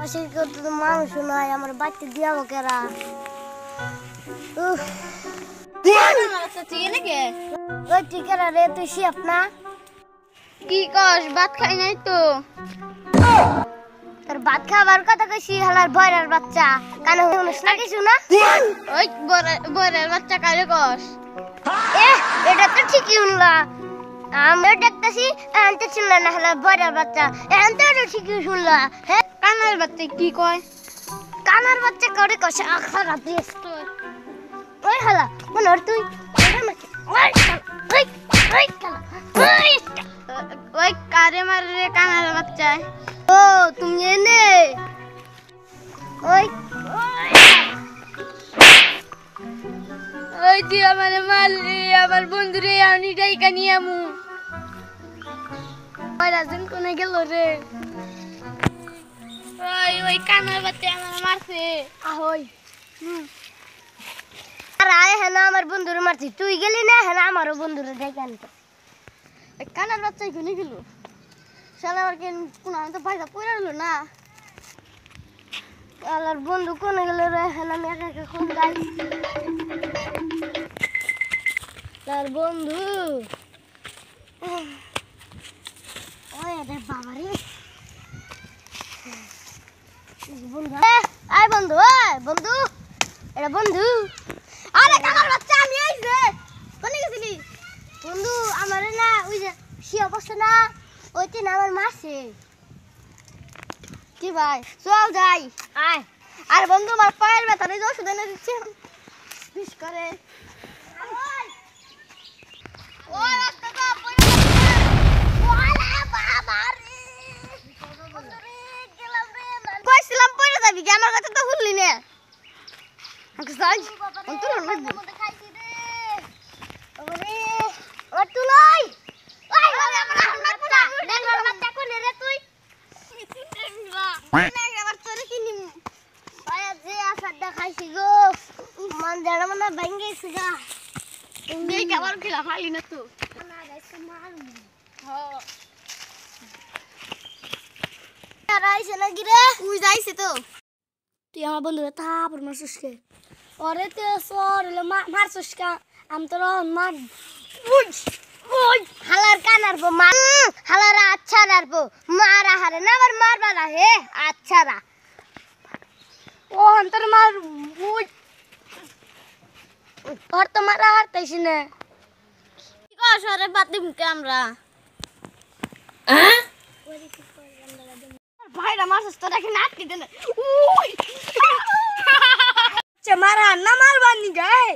আসলে কেউ তো মানুষ নয়, আমার বাচ্চা দিয়াবো কেরা। ওই টিকেরা রে, তুই শিয়াপ না? কি কস? ভাত খাই নাই তো। তোর ভাত খাবার কথা কইছি, হালার বয়রার বাচ্চা। কানে শুনিস না কিছু না? ওই বরের বাচ্চা কারে কস? এটা তো ঠিকই শুনলা। আমি দেখতেছি এখন তো শুনলা না, হালার বয়রার বাচ্চা। এখন তো এটা ঠিকই শুনলা। হ্যাঁ, কানার বাচ্চা কি কয়? কানার বাচ্চা করে কষে খারাপ দিস তোর। ওই হালা মনে হয় তুই ওই কারে মারে রে কানার বাচ্চায়? ও তুমি এনে ওই ওই তুই আমারে মারলি, আমার বন্ধুরে আমি ডাইকা নিয়ে আমু। ওই রাজন কোনে গেল রে? ওই কানার বাচ্চা আমার মারছে। আহই আর আয় হ্যাঁ আমার বন্ধুরে মারছি, তুই গেলি না? হ্যাঁ আমারও বন্ধুরে ডেকে আনতে। ওই কানার বাচ্চা কোনে গেল? শালা আর কেন কোন আমি তো ভাইটা পড়ে রইল না। আলার বন্ধু কোনে গেল রে? হ্যাঁ আমি একা একা কোন যাই। তার বন্ধু ওই রে বাবা রে বন্ধু, আয় বন্ধু, আয় বন্ধু, এটা বন্ধু। আরে কানার বাচ্চা আমি আইছে। কোনে গেছিলি? বন্ধু আমারে না ওই যে সে অবস্থা না, ওইতে না আমার মাসে। কি ভাই চল যাই। আয় আর বন্ধু আমার পায়ের ব্যথা নেই, ওষুধ এনে দিচ্ছে বিষ করে। কইছিলাম পড়ে যাবি কি, আমার কথা তো শুনলি না। তুই আমার বন্ধুরা তারপর মারছিস কে? ওরে তো সর মারছিস কা? আমি তো মার হালার কানার বো মার, হালার আচ্ছা নারবো মারা হারে না আবার মারবা না হে আচ্ছা রা। ও অন্তর মার বুঝ ওর তো মারা হারতেছি না। কি কস? আরে বাদ দিম কে আমরা? ভাইরা মারছিস তো দেখি নাটকি দেন। মারা না মারবার নি গায়ে